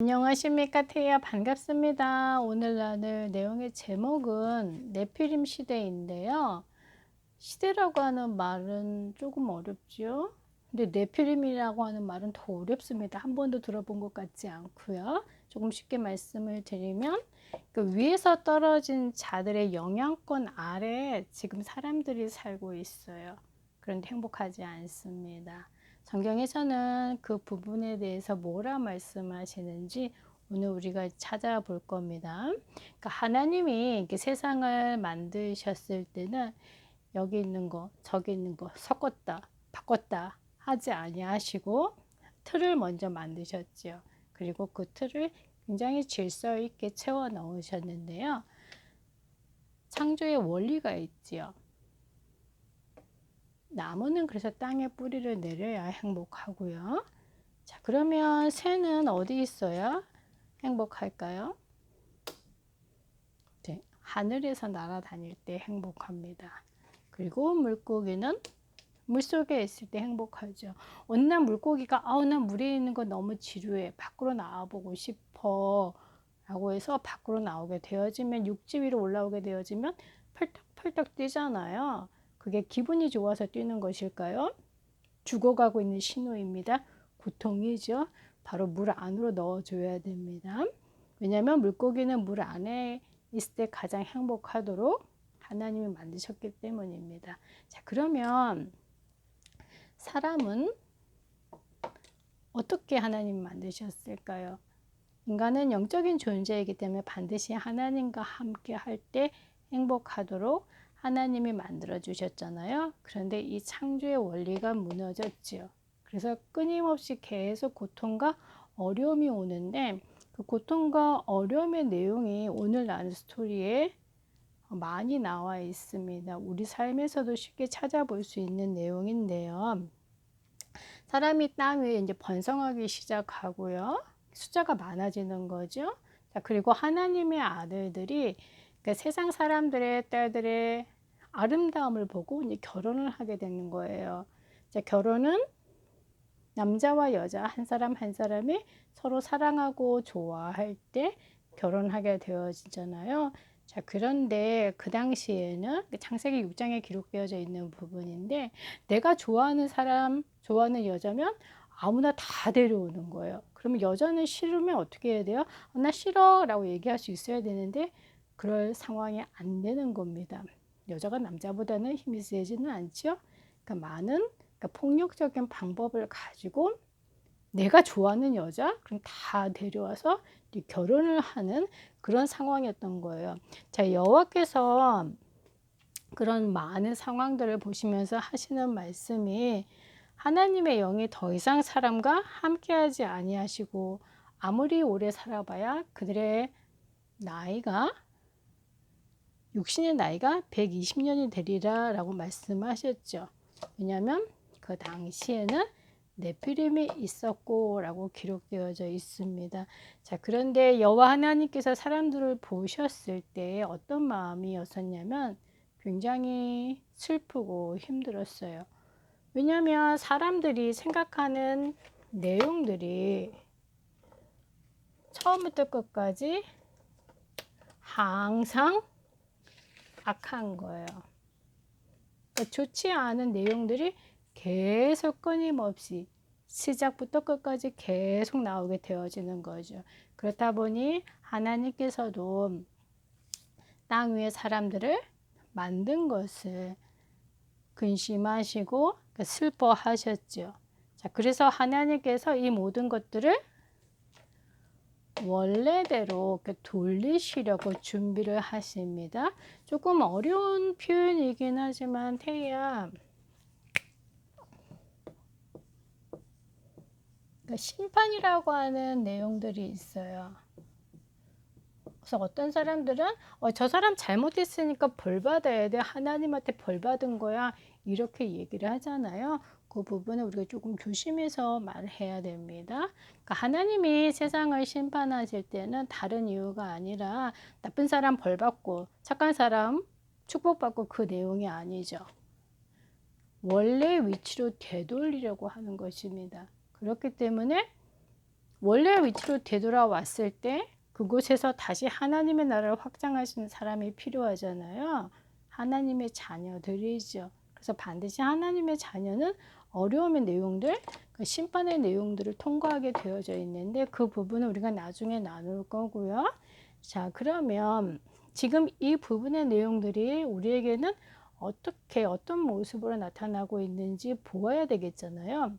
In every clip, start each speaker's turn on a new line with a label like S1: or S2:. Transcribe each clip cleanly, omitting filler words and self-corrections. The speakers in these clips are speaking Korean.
S1: 안녕하십니까 태야 반갑습니다. 오늘 나눌 내용의 제목은 네피림 시대인데요. 시대라고 하는 말은 조금 어렵죠. 근데 네피림이라고 하는 말은 더 어렵습니다. 한 번도 들어본 것 같지 않고요. 조금 쉽게 말씀을 드리면 그 위에서 떨어진 자들의 영향권 아래에 지금 사람들이 살고 있어요. 그런데 행복하지 않습니다. 성경에서는 그 부분에 대해서 뭐라 말씀하시는지 오늘 우리가 찾아볼 겁니다. 그러니까 하나님이 이렇게 세상을 만드셨을 때는 여기 있는 거 저기 있는 거 섞었다 바꿨다 하지 아니하시고 틀을 먼저 만드셨죠. 그리고 그 틀을 굉장히 질서 있게 채워 넣으셨는데요. 창조의 원리가 있지요. 나무는 그래서 땅에 뿌리를 내려야 행복하고요. 자, 그러면 새는 어디 있어야 행복할까요? 네, 하늘에서 날아다닐 때 행복합니다. 그리고 물고기는 물속에 있을 때 행복하죠. 어느 날 물고기가 난 물에 있는 거 너무 지루해. 밖으로 나와보고 싶어. 라고 해서 밖으로 나오게 되어지면 육지 위로 올라오게 되어지면 펄떡펄떡 뛰잖아요. 그게 기분이 좋아서 뛰는 것일까요? 죽어가고 있는 신호입니다. 고통이죠. 바로 물 안으로 넣어줘야 됩니다. 왜냐하면 물고기는 물 안에 있을 때 가장 행복하도록 하나님이 만드셨기 때문입니다. 자, 그러면 사람은 어떻게 하나님이 만드셨을까요? 인간은 영적인 존재이기 때문에 반드시 하나님과 함께 할 때 행복하도록 하나님이 만들어 주셨잖아요. 그런데 이 창조의 원리가 무너졌지요. 그래서 끊임없이 계속 고통과 어려움이 오는데 그 고통과 어려움의 내용이 오늘 나눈 스토리에 많이 나와 있습니다. 우리 삶에서도 쉽게 찾아볼 수 있는 내용인데요. 사람이 땅 위에 이제 번성하기 시작하고요. 숫자가 많아지는 거죠. 자, 그리고 하나님의 아들들이 그러니까 세상 사람들의 딸들의 아름다움을 보고 이제 결혼을 하게 되는 거예요. 자, 결혼은 남자와 여자 한 사람 한 사람이 서로 사랑하고 좋아할 때 결혼하게 되어지잖아요. 자, 그런데 그 당시에는 창세기 6장에 기록되어져 있는 부분인데 내가 좋아하는 사람, 좋아하는 여자면 아무나 다 데려오는 거예요. 그러면 여자는 싫으면 어떻게 해야 돼요? 나 싫어 라고 얘기할 수 있어야 되는데 그럴 상황이 안 되는 겁니다. 여자가 남자보다는 힘이 세지는 않죠. 그러니까 그러니까 폭력적인 방법을 가지고 내가 좋아하는 여자 그럼 다 데려와서 결혼을 하는 그런 상황이었던 거예요. 자, 여호와께서 그런 많은 상황들을 보시면서 하시는 말씀이 하나님의 영이 더 이상 사람과 함께하지 아니하시고 아무리 오래 살아봐야 그들의 나이가 육신의 나이가 120년이 되리라 라고 말씀하셨죠. 왜냐하면 그 당시에는 네피림이 있었고 라고 기록되어져 있습니다. 자, 그런데 여호와 하나님께서 사람들을 보셨을 때 어떤 마음이었었냐면 굉장히 슬프고 힘들었어요. 왜냐하면 사람들이 생각하는 내용들이 처음부터 끝까지 항상 악한 거예요. 그러니까 좋지 않은 내용들이 계속 끊임없이 시작부터 끝까지 계속 나오게 되어지는 거죠. 그렇다 보니 하나님께서도 땅 위의 사람들을 만든 것을 근심하시고 슬퍼하셨죠. 자, 그래서 하나님께서 이 모든 것들을 원래대로 돌리시려고 준비를 하십니다. 조금 어려운 표현이긴 하지만 태야 심판이라고 하는 내용들이 있어요. 그래서 어떤 사람들은 저 사람 잘못했으니까 벌 받아야 돼. 하나님한테 벌 받은 거야. 이렇게 얘기를 하잖아요. 그 부분은 우리가 조금 조심해서 말해야 됩니다. 그러니까 하나님이 세상을 심판하실 때는 다른 이유가 아니라 나쁜 사람 벌 받고 착한 사람 축복받고 그 내용이 아니죠. 원래 위치로 되돌리려고 하는 것입니다. 그렇기 때문에 원래 위치로 되돌아왔을 때 그곳에서 다시 하나님의 나라를 확장하시는 사람이 필요하잖아요. 하나님의 자녀들이죠. 그래서 반드시 하나님의 자녀는 어려움의 내용들, 그 심판의 내용들을 통과하게 되어져 있는데 그 부분은 우리가 나중에 나눌 거고요. 자, 그러면 지금 이 부분의 내용들이 우리에게는 어떻게 어떤 모습으로 나타나고 있는지 보아야 되겠잖아요.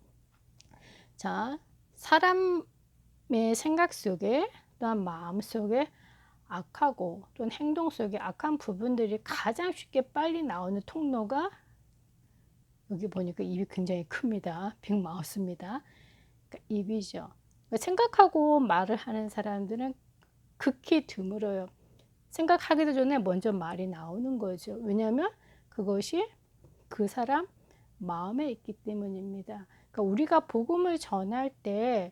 S1: 자, 사람의 생각 속에 또한 마음 속에 악하고 또는 행동 속에 악한 부분들이 가장 쉽게 빨리 나오는 통로가 여기 보니까 입이 굉장히 큽니다. 빅마우스입니다. 그러니까 입이죠. 생각하고 말을 하는 사람들은 극히 드물어요. 생각하기도 전에 먼저 말이 나오는 거죠. 왜냐하면 그것이 그 사람 마음에 있기 때문입니다. 그러니까 우리가 복음을 전할 때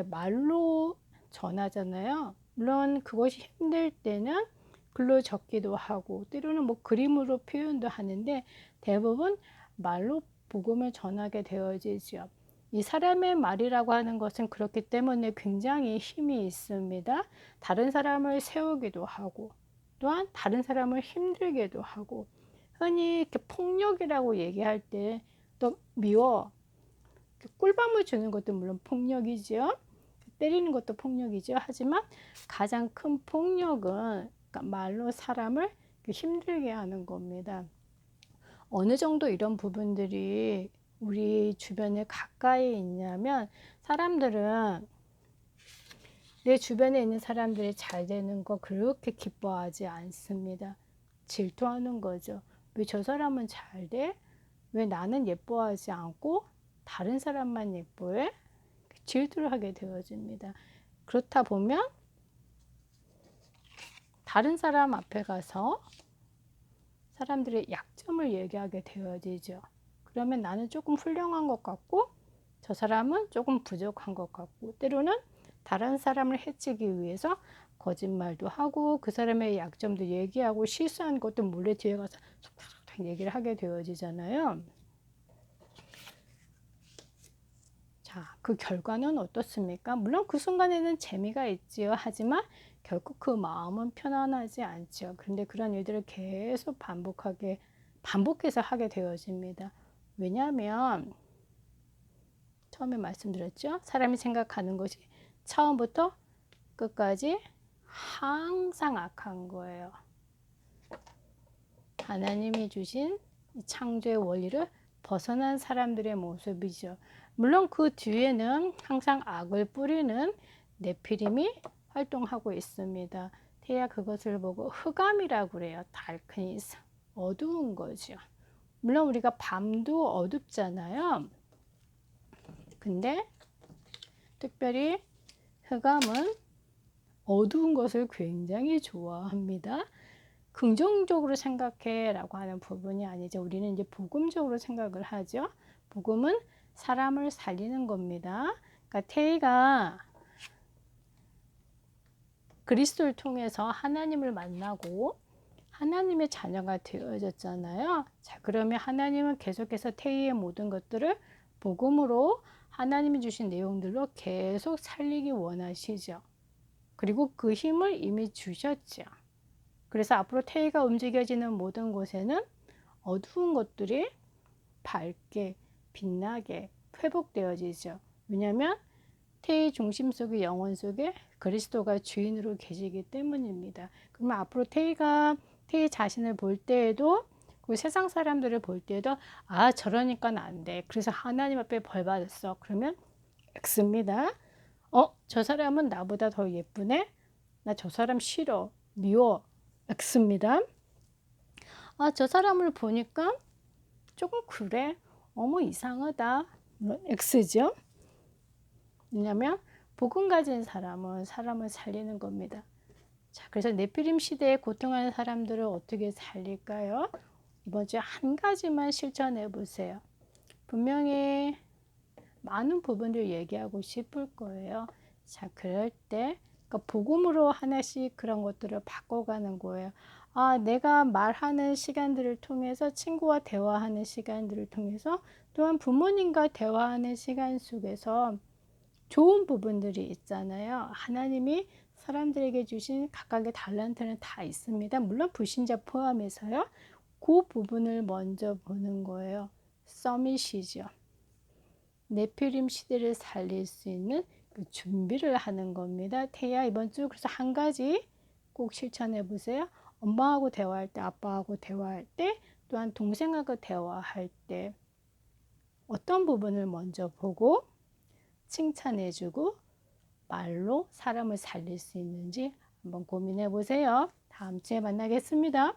S1: 말로 전하잖아요. 물론 그것이 힘들 때는 글로 적기도 하고 때로는 뭐 그림으로 표현도 하는데 대부분 말로 복음을 전하게 되어지죠. 이 사람의 말이라고 하는 것은 그렇기 때문에 굉장히 힘이 있습니다. 다른 사람을 세우기도 하고 또한 다른 사람을 힘들게도 하고 흔히 이렇게 폭력이라고 얘기할 때 또 미워 꿀밤을 주는 것도 물론 폭력이죠. 때리는 것도 폭력이죠. 하지만 가장 큰 폭력은 그러니까 말로 사람을 힘들게 하는 겁니다. 어느 정도 이런 부분들이 우리 주변에 가까이 있냐면 사람들은 내 주변에 있는 사람들이 잘 되는 거 그렇게 기뻐하지 않습니다. 질투하는 거죠. 왜 저 사람은 잘 돼? 왜 나는 예뻐하지 않고 다른 사람만 예뻐해? 질투를 하게 되어집니다. 그렇다 보면 다른 사람 앞에 가서 사람들의 약점을 얘기하게 되어지죠. 그러면 나는 조금 훌륭한 것 같고 저 사람은 조금 부족한 것 같고 때로는 다른 사람을 해치기 위해서 거짓말도 하고 그 사람의 약점도 얘기하고 실수한 것도 몰래 뒤에 가서 속닥속닥 얘기를 하게 되어지잖아요. 자, 그 결과는 어떻습니까? 물론 그 순간에는 재미가 있지요. 하지만 결국 그 마음은 편안하지 않죠. 그런데 그런 일들을 계속 반복해서 하게 되어집니다. 왜냐하면 처음에 말씀드렸죠. 사람이 생각하는 것이 처음부터 끝까지 항상 악한 거예요. 하나님이 주신 이 창조의 원리를 벗어난 사람들의 모습이죠. 물론 그 뒤에는 항상 악을 뿌리는 네피림이 활동하고 있습니다. 태야 그것을 보고 흑암이라고 그래요. 달크니스. 어두운 거죠. 물론 우리가 밤도 어둡잖아요. 근데 특별히 흑암은 어두운 것을 굉장히 좋아합니다. 긍정적으로 생각해 라고 하는 부분이 아니죠. 우리는 이제 복음적으로 생각을 하죠. 복음은 사람을 살리는 겁니다. 그러니까 태희가 그리스도를 통해서 하나님을 만나고 하나님의 자녀가 되어졌잖아요. 자, 그러면 하나님은 계속해서 태희의 모든 것들을 복음으로 하나님이 주신 내용들로 계속 살리기 원하시죠. 그리고 그 힘을 이미 주셨죠. 그래서 앞으로 태희가 움직여지는 모든 곳에는 어두운 것들이 밝게 빛나게 회복되어지죠. 왜냐하면 태희 중심 속의 영혼 속에 그리스도가 주인으로 계시기 때문입니다. 그러면 앞으로 태희 자신을 볼 때에도 그 세상 사람들을 볼 때에도 아 저러니까 안 돼. 그래서 하나님 앞에 벌 받았어. 그러면 X입니다. 저 사람은 나보다 더 예쁘네. 나 저 사람 싫어. 미워. X입니다. 아, 저 사람을 보니까 조금 그래. 어머 이상하다. X죠. 왜냐하면 복음 가진 사람은 사람을 살리는 겁니다. 자, 그래서 네피림 시대에 고통하는 사람들을 어떻게 살릴까요? 이번 주에 한 가지만 실천해 보세요. 분명히 많은 부분들 얘기하고 싶을 거예요. 자, 그럴 때 그러니까 복음으로 하나씩 그런 것들을 바꿔가는 거예요. 아, 내가 말하는 시간들을 통해서 친구와 대화하는 시간들을 통해서 또한 부모님과 대화하는 시간 속에서 좋은 부분들이 있잖아요. 하나님이 사람들에게 주신 각각의 달란트는 다 있습니다. 물론 불신자 포함해서요. 그 부분을 먼저 보는 거예요. 서밋이죠. 네피림 시대를 살릴 수 있는 그 준비를 하는 겁니다. 태야 이번 주 그래서 한 가지 꼭 실천해 보세요. 엄마하고 대화할 때, 아빠하고 대화할 때, 또한 동생하고 대화할 때 어떤 부분을 먼저 보고 칭찬해주고 말로 사람을 살릴 수 있는지 한번 고민해 보세요. 다음 주에 만나겠습니다.